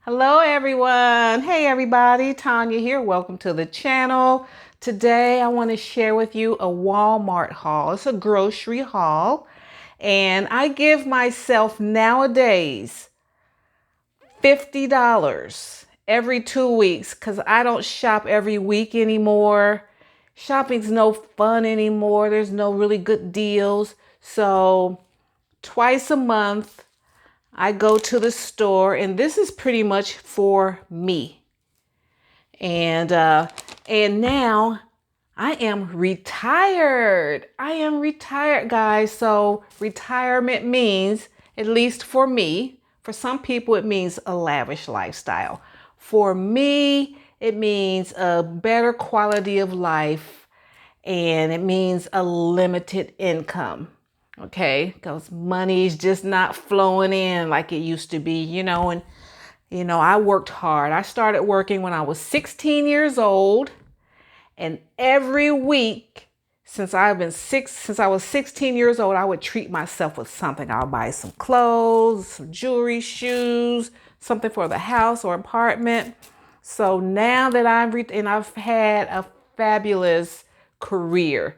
Hello everyone. Hey everybody, Tanya here. Welcome to the channel. Today I want to share with you a Walmart haul. It's a grocery haul and I give myself nowadays $50 every 2 weeks because I don't shop every week anymore. Shopping's no fun anymore. There's no really good deals. So twice a month I go to the store, and this is pretty much for me. And now I am retired. I am retired, guys. So retirement means, at least for me, for some people it means a lavish lifestyle. For me, it means a better quality of life, and it means a limited income. Okay, because money's just not flowing in like it used to be, and I worked hard. I started working when I was 16 years old, and every week since I was 16 years old, I would treat myself with something. I'll buy some clothes, some jewelry, shoes, something for the house or apartment. So now that I've had a fabulous career,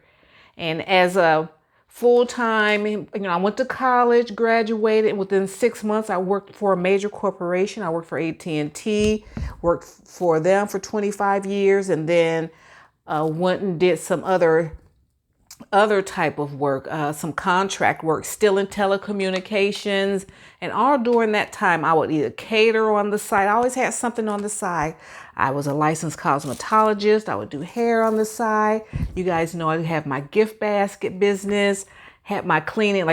and as a full-time, I went to college, graduated, and within 6 months I worked for a major corporation. I worked for AT&T, worked for them for 25 years, and then went and did some other type of work, some contract work, still in telecommunications. And all during that time, I would either cater on the side. I always had something on the side. I was a licensed cosmetologist. I would do hair on the side. You guys know I have my gift basket business, had my cleaning,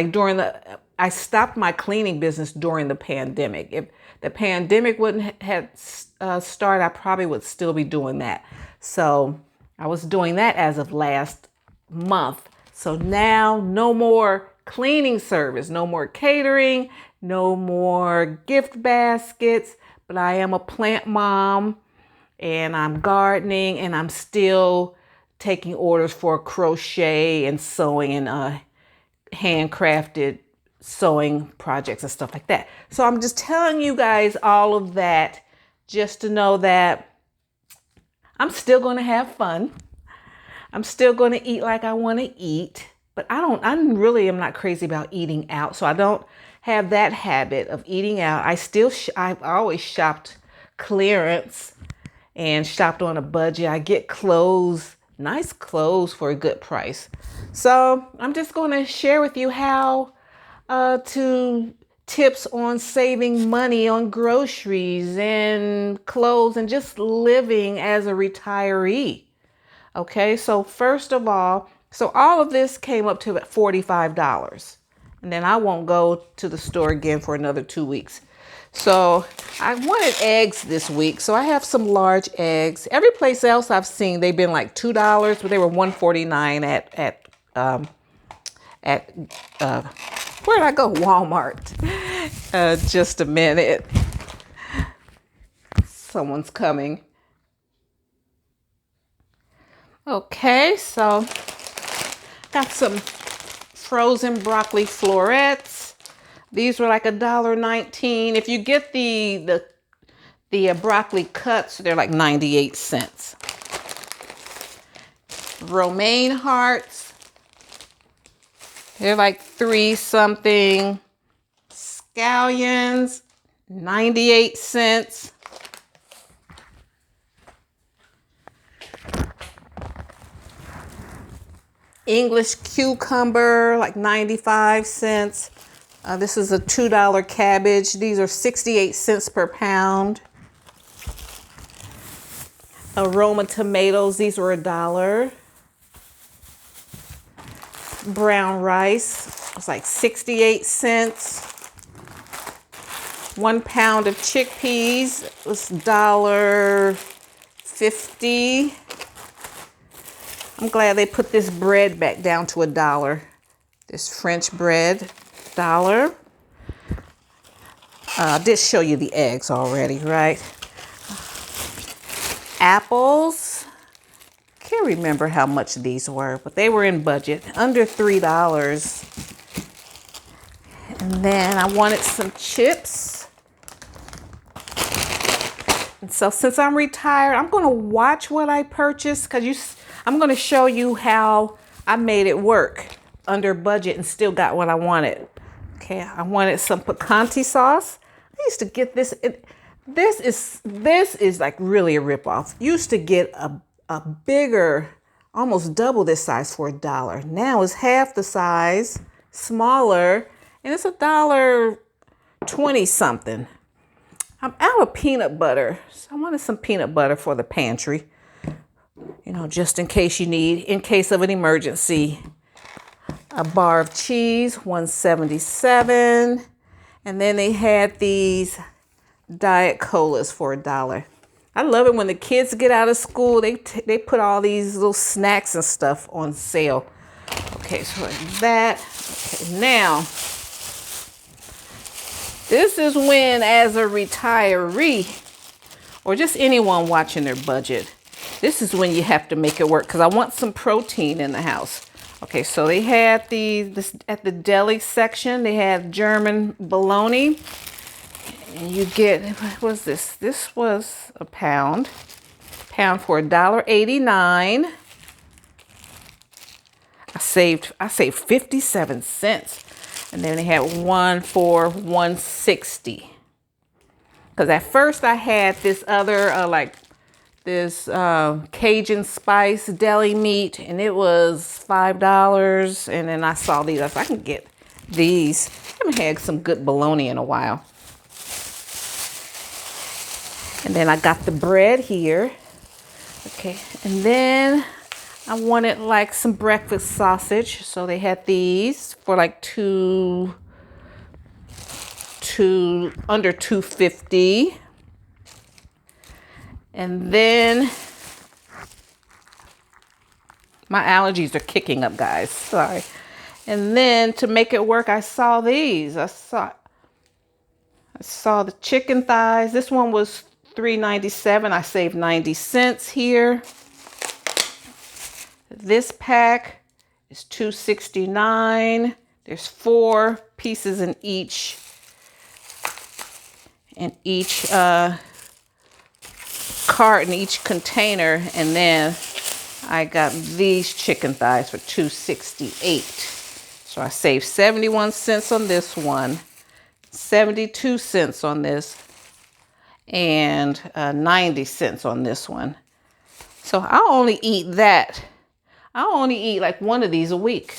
I stopped my cleaning business during the pandemic. If the pandemic wouldn't have started, I probably would still be doing that. So I was doing that as of last month. So now no more cleaning service, no more catering, no more gift baskets, but I am a plant mom and I'm gardening, and I'm still taking orders for crochet and sewing and handcrafted sewing projects and stuff like that. So I'm just telling you guys all of that just to know that I'm still going to have fun. I'm still going to eat like I want to eat, but I really am not crazy about eating out. So I don't have that habit of eating out. I've always shopped clearance and shopped on a budget. I get clothes, nice clothes for a good price. So I'm just going to share with you how to tips on saving money on groceries and clothes and just living as a retiree. Okay, so first of all, all of this came up to $45. And then I won't go to the store again for another 2 weeks. So I wanted eggs this week. So I have some large eggs. Every place else I've seen, they've been like $2, but they were $1.49 at where did I go? Walmart. Just a minute. Someone's coming. Okay, so got some frozen broccoli florets. These were like $1.19. If you get the broccoli cuts, they're like 98 cents. Romaine hearts, they're like 3 something. Scallions, 98 cents. English cucumber, like 95 cents. This is a $2 cabbage. These are 68 cents per pound. Aroma tomatoes, these were $1. Brown rice, it's like 68 cents. 1 pound of chickpeas was $1.50. I'm glad they put this bread back down to $1. This French bread, $1. I did show you the eggs already, right? Apples. Can't remember how much these were, but they were in budget, under $3. And then I wanted some chips. So since I'm retired, I'm going to watch what I purchased because I'm going to show you how I made it work under budget and still got what I wanted. Okay, I wanted some picante sauce. I used to get this. This is like really a ripoff. Used to get a bigger, almost double this size for $1. Now it's half the size, smaller, and it's $1.20 something. I'm out of peanut butter, so I wanted some peanut butter for the pantry. You know, just in case you need, in case of an emergency. A bar of cheese, $1.77. And then they had these Diet Colas for $1. I love it when the kids get out of school, they put all these little snacks and stuff on sale. Okay, so like that. Okay, now, this is when, as a retiree, or just anyone watching their budget, this is when you have to make it work because I want some protein in the house. Okay, so they had this at the deli section. They had German bologna, and you get, what was this? This was a pound for $1.89. I saved 57 cents. And then they had one for $1.60. Because at first I had this other, this Cajun spice deli meat, and it was $5. And then I saw these. I said, I can get these. I haven't had some good bologna in a while. And then I got the bread here. Okay, and then I wanted like some breakfast sausage, so they had these for like under $2.50. And then my allergies are kicking up, guys. Sorry. And then to make it work, I saw these. I saw the chicken thighs. This one was $3.97. I saved 90 cents here. This pack is $2.69. There's 4 pieces in each carton, each container, and then I got these chicken thighs for $2.68. So I saved 71 cents on this one, 72 cents on this, and 90 cents on this one. So I'll only eat that. I'll only eat like one of these a week.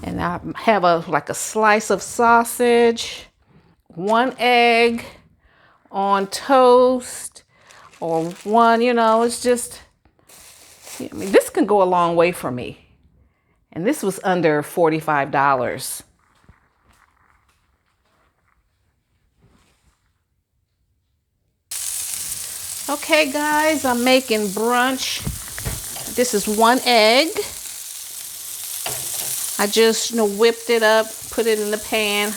And I have like a slice of sausage, 1 egg on toast, or one, it's just, I mean, this can go a long way for me. And this was under $45. Okay, guys, I'm making brunch. This is 1 egg. I just whipped it up, put it in the pan.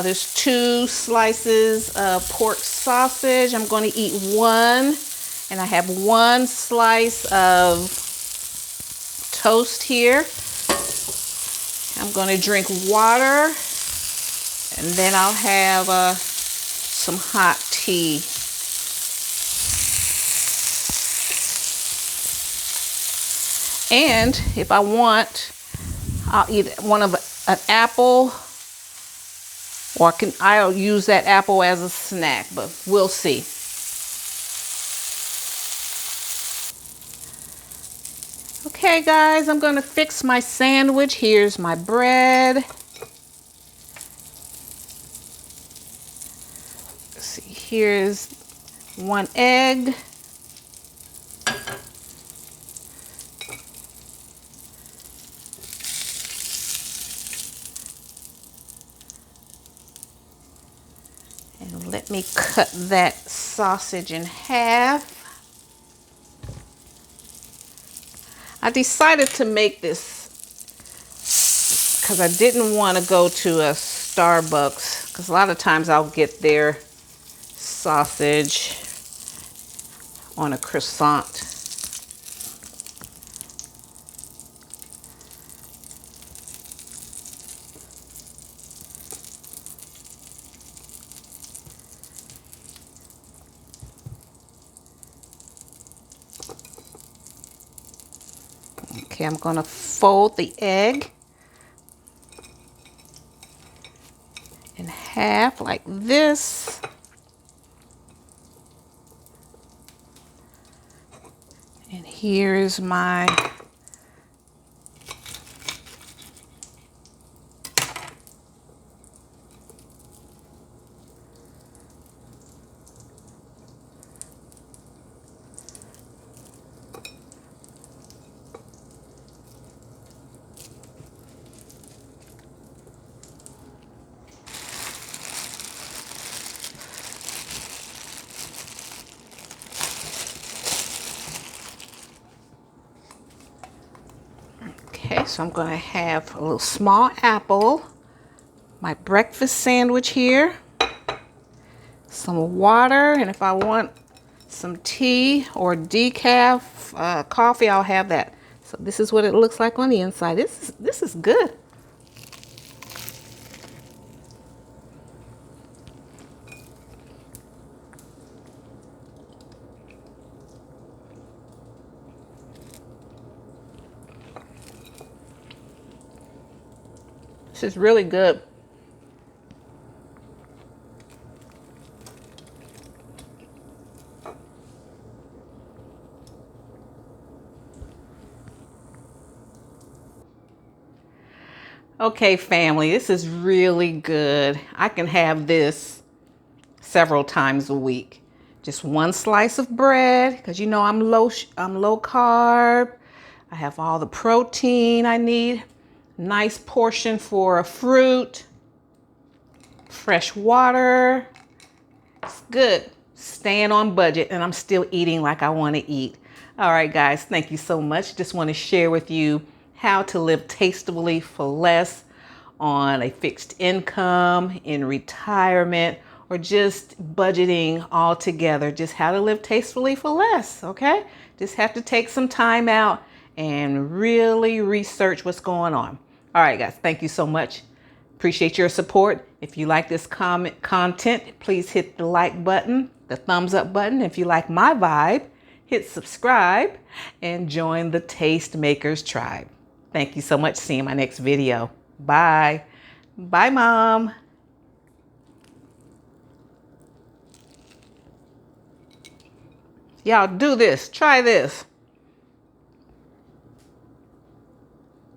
There's 2 slices of pork sausage. I'm going to eat 1. And I have 1 slice of toast here. I'm going to drink water. And then I'll have some hot tea. And if I want, I'll eat an apple, or I'll use that apple as a snack, but we'll see. Okay, guys, I'm gonna fix my sandwich. Here's my bread. Let's see, here's 1 egg. And let me cut that sausage in half. I decided to make this because I didn't want to go to a Starbucks, because a lot of times I'll get their sausage on a croissant. Okay, I'm gonna fold the egg in half like this. And here is my okay, so I'm going to have a little small apple, my breakfast sandwich here, some water, and if I want some tea or decaf coffee, I'll have that. So this is what it looks like on the inside. This is good. This is really good. Okay, family, this is really good. I can have this several times a week. Just one slice of bread, because you know I'm low carb. I have all the protein I need. Nice portion for a fruit. Fresh water. It's good. Staying on budget, and I'm still eating like I want to eat. All right, guys, thank you so much. Just want to share with you how to live tastefully for less on a fixed income, in retirement, or just budgeting all together. Just how to live tastefully for less, okay? Just have to take some time out and really research what's going on. All right, guys, thank you so much. Appreciate your support. If you like this content, please hit the like button, the thumbs up button. If you like my vibe, hit subscribe and join the Tastemakers tribe. Thank you so much. See you in my next video. Bye. Bye, Mom. Y'all do this. Try this.